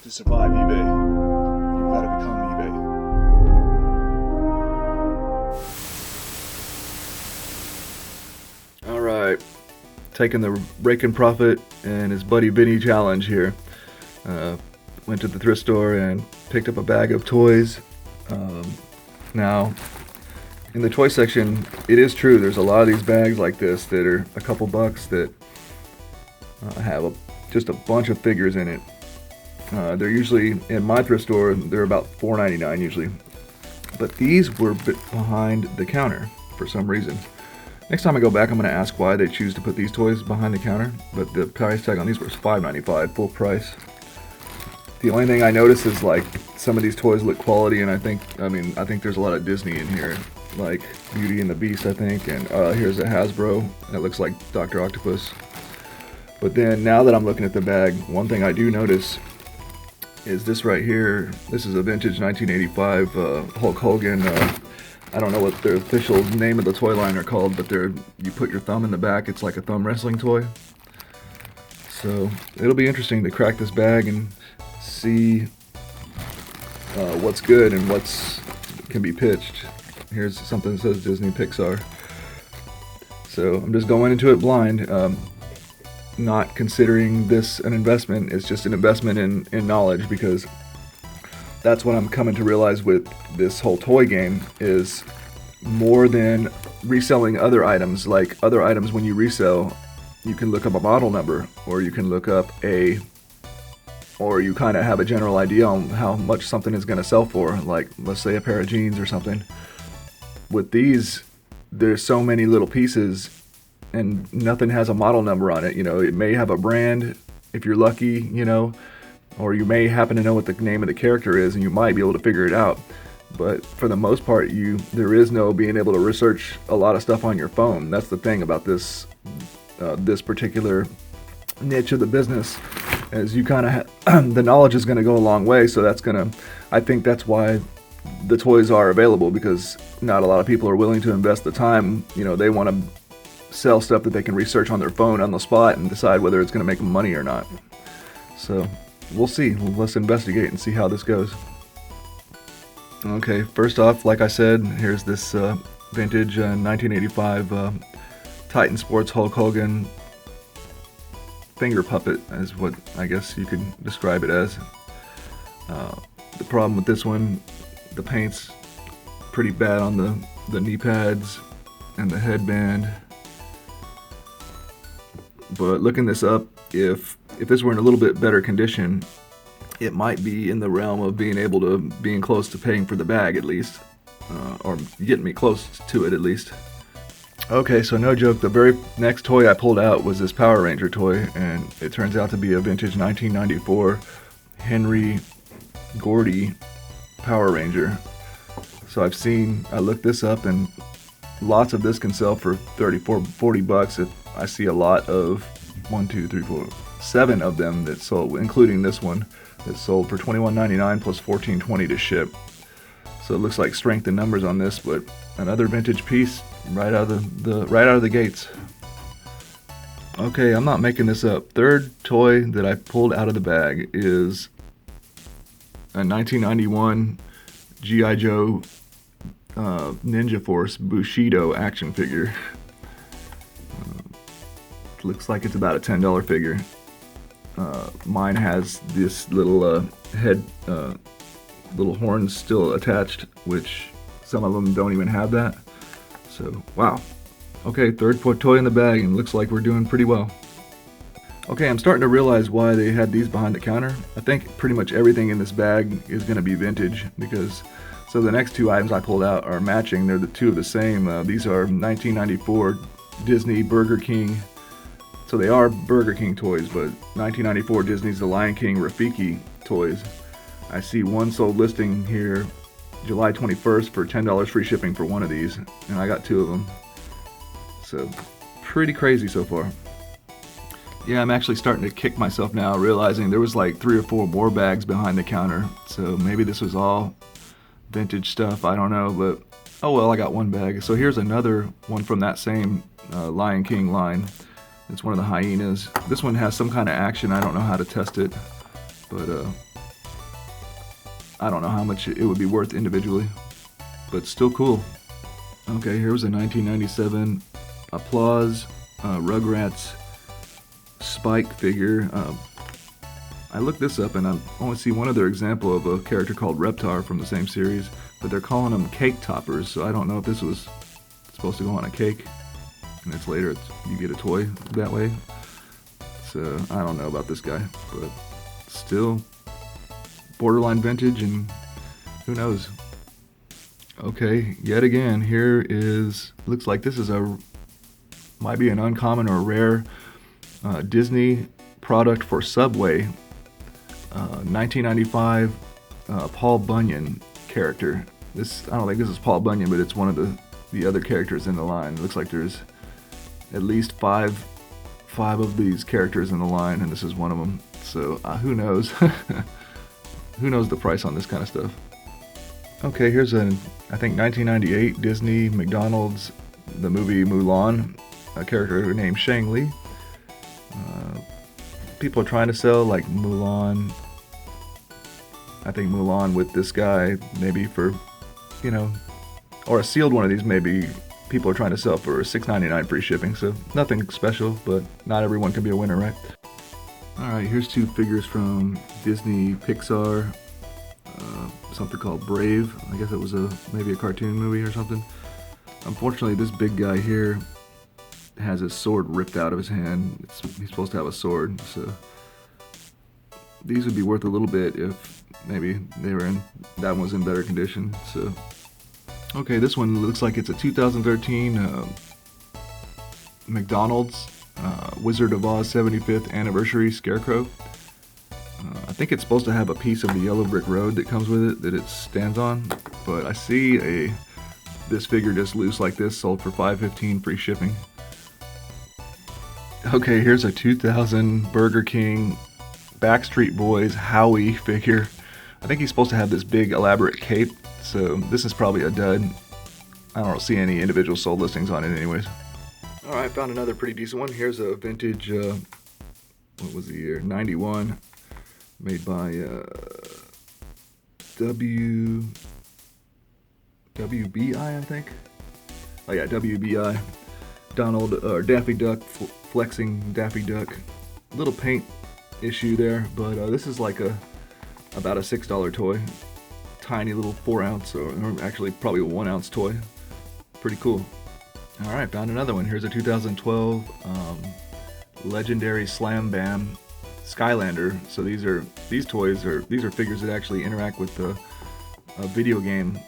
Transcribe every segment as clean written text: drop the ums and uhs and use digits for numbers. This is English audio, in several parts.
To survive eBay, you've got to become eBay. Alright, taking the Raiken Profit and his buddy Vinny challenge here. Went to the thrift store and picked up a bag of toys. Now, in the toy section, it is true, there's a lot of these bags like this that are a couple bucks that have just a bunch of figures in it. They're usually, in my thrift store, they're about $4.99 usually. But these were behind the counter for some reason. Next time I go back, I'm going to ask why they choose to put these toys behind the counter. But the price tag on these was $5.95, full price. The only thing I notice is like some of these toys look quality, and I think there's a lot of Disney in here, like Beauty and the Beast, I think. And here's a Hasbro that looks like Dr. Octopus. But then now that I'm looking at the bag, one thing I do notice is this right here. This is a vintage 1985 Hulk Hogan. I don't know what the official name of the toy line are called, but you put your thumb in the back. It's like a thumb wrestling toy. So it'll be interesting to crack this bag and see what's good and what's can be pitched. Here's something that says Disney Pixar. So I'm just going into it blind. Not considering this an investment. It's just an investment in knowledge, because that's what I'm coming to realize with this whole toy game is more than reselling other items. Like other items, when you resell, you can look up a model number, or you can look up or you kind of have a general idea on how much something is going to sell for, like let's say a pair of jeans or something. With these, there's so many little pieces and nothing has a model number on it. You know, it may have a brand if you're lucky, you know, or you may happen to know what the name of the character is and you might be able to figure it out. But for the most part, there is no being able to research a lot of stuff on your phone. That's the thing about this particular niche of the business, is you kind of the knowledge is going to go a long way. So I think that's why the toys are available, because not a lot of people are willing to invest the time. You know, they want to sell stuff that they can research on their phone on the spot and decide whether it's going to make them money or not. So we'll see. Let's investigate and see how this goes. Okay, first off, like I said, here's this vintage 1985 Titan Sports Hulk Hogan finger puppet, is what I guess you could describe it as. The problem with this one, the paint's pretty bad on the knee pads and the headband. But looking this up, if this were in a little bit better condition, it might be in the realm of being close to paying for the bag at least, or getting me close to it at least. Okay, so no joke, the very next toy I pulled out was this Power Ranger toy, and it turns out to be a vintage 1994 Henry Gordy Power Ranger. So I looked this up, and lots of this can sell for $40 bucks. I see a lot of 7 of them that sold, including this one, that sold for $21.99 plus $14.20 to ship. So it looks like strength in numbers on this, but another vintage piece right out of the gates. Okay, I'm not making this up. Third toy that I pulled out of the bag is a 1991 G.I. Joe Ninja Force Bushido action figure. Looks like it's about a $10 figure. Mine has this little head, little horns still attached, which some of them don't even have that. So, wow. Okay, third toy in the bag, and looks like we're doing pretty well. Okay, I'm starting to realize why they had these behind the counter. I think pretty much everything in this bag is going to be vintage, because so the next two items I pulled out are matching. They're the two of the same. These are 1994 Disney Burger King. So they are Burger King toys, but 1994 Disney's The Lion King Rafiki toys. I see one sold listing here July 21st for $10 free shipping for one of these, and I got 2 of them. So pretty crazy so far. Yeah, I'm actually starting to kick myself now, realizing there was like 3 or 4 more bags behind the counter. So maybe this was all vintage stuff, I don't know, but oh well, I got one bag. So here's another one from that same Lion King line. It's one of the hyenas. This one has some kind of action. I don't know how to test it, but I don't know how much it would be worth individually, but still cool. Okay, here was a 1997 Applause Rugrats Spike figure. I looked this up and I only see one other example of a character called Reptar from the same series, but they're calling them cake toppers, so I don't know if this was supposed to go on a cake, and it's later you get a toy that way. So I don't know about this guy, but still borderline vintage, and who knows. Okay, yet again, here is, looks like this is might be an uncommon or rare Disney product for Subway. 1995 Paul Bunyan character. I don't think this is Paul Bunyan, but it's one of the other characters in the line. It looks like there's at least five of these characters in the line, and this is one of them. So who knows? Who knows the price on this kind of stuff? Okay, here's I think 1998 Disney McDonald's, the movie Mulan, a character named Shang Li. People are trying to sell like Mulan. I think Mulan with this guy, maybe for, or a sealed one of these, maybe people are trying to sell for $6.99 free shipping. So nothing special, but not everyone can be a winner, right? All right, here's two figures from Disney Pixar. Something called Brave. I guess it was maybe a cartoon movie or something. Unfortunately, this big guy here has his sword ripped out of his hand. He's supposed to have a sword, so these would be worth a little bit if maybe that one was in better condition. So okay, this one looks like it's a 2013 McDonald's Wizard of Oz 75th anniversary scarecrow. I think it's supposed to have a piece of the yellow brick road that comes with it that it stands on, but I see this figure just loose like this sold for $5.15 free shipping. Okay, here's a 2000 Burger King Backstreet Boys Howie figure. I think he's supposed to have this big elaborate cape, so this is probably a dud. I don't see any individual sold listings on it anyways. Alright, found another pretty decent one. Here's a vintage, what was the year? 91. Made by WBI, I think. Oh yeah, WBI. Daffy Duck, flexing Daffy Duck. Little paint issue there, but this is like about a $6 toy. Tiny little 4-ounce, or actually probably a 1-ounce toy. Pretty cool. All right, found another one. Here's a 2012 legendary Slam Bam Skylander. So these are figures that actually interact with the video game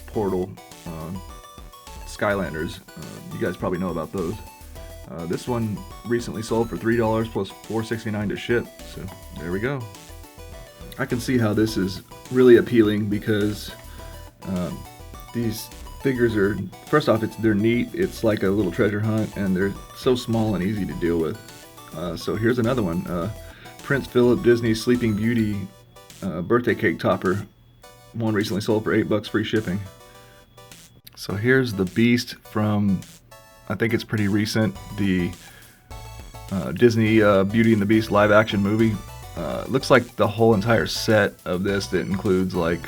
portal, Skylanders. You guys probably know about those. This one recently sold for $3 plus $4.69 to ship. So there we go. I can see how this is really appealing because these figures are, first off, they're neat. It's like a little treasure hunt, and they're so small and easy to deal with. So here's another one. Prince Philip Disney Sleeping Beauty birthday cake topper. One recently sold for $8 free shipping. So here's the Beast from, I think it's pretty recent, the Disney Beauty and the Beast live action movie. Looks like the whole entire set of this that includes like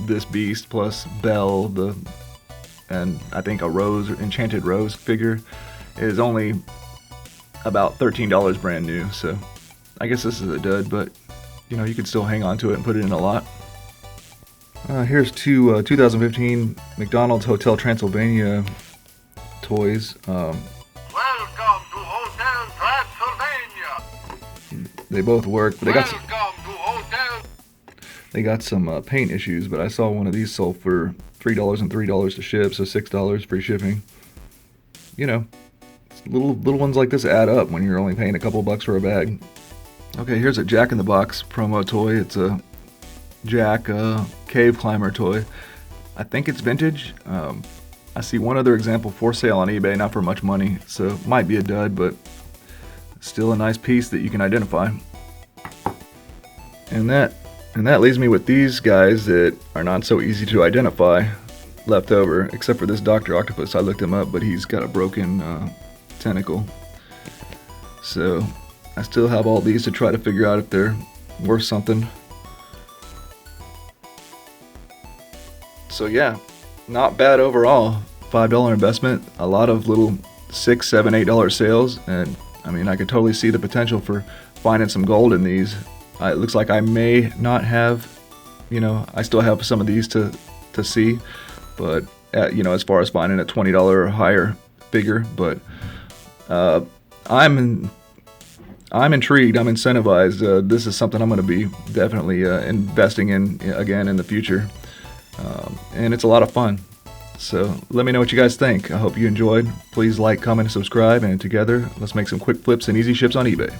this Beast plus Belle, and I think a Rose, Enchanted Rose figure is only about $13 brand new. So I guess this is a dud, but you could still hang on to it and put it in a lot. Here's two 2015 McDonald's Hotel Transylvania toys. Welcome to Hotel Transylvania. They both work, but they got some paint issues. But I saw one of these sold for $3 and $3 to ship, so $6 free shipping. Little ones like this add up when you're only paying a couple bucks for a bag. Okay, here's a Jack in the Box promo toy. It's a Jack cave climber toy. I think it's vintage. I see one other example for sale on eBay, not for much money, so it might be a dud, but still a nice piece that you can identify. And that leaves me with these guys that are not so easy to identify left over, except for this Dr. Octopus. I looked him up, but he's got a broken tentacle. So I still have all these to try to figure out if they're worth something. So yeah, not bad overall. $5 investment, a lot of little $6, $7, $8 sales, and I mean, I could totally see the potential for finding some gold in these. It looks like I may not have, I still have some of these to see, but as far as finding a $20 or higher figure, but I'm intrigued. I'm incentivized. This is something I'm going to be definitely investing in again in the future, and it's a lot of fun. So let me know what you guys think. I hope you enjoyed. Please like, comment, and subscribe, and together let's make some quick flips and easy ships on eBay.